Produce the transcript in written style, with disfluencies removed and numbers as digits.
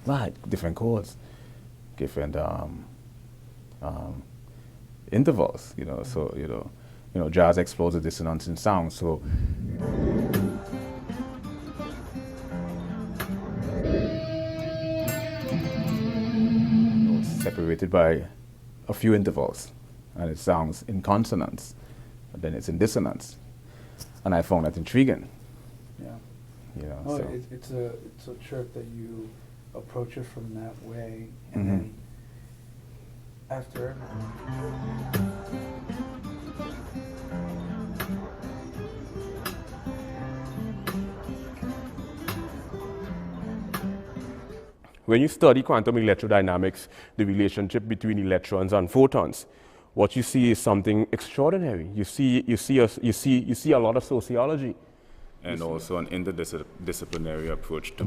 Right, different chords, different intervals, you know, so, you know, jazz explores the dissonance in sound, so separated by a few intervals, and it sounds in consonance, but then it's in dissonance, and I found that intriguing. Yeah. You know, Oh, so. it's a trip that you approach it from that way, and Mm-hmm. then after. When you study quantum electrodynamics, the relationship between electrons and photons, what you see is something extraordinary. You see a lot of sociology. And also an interdisciplinary approach to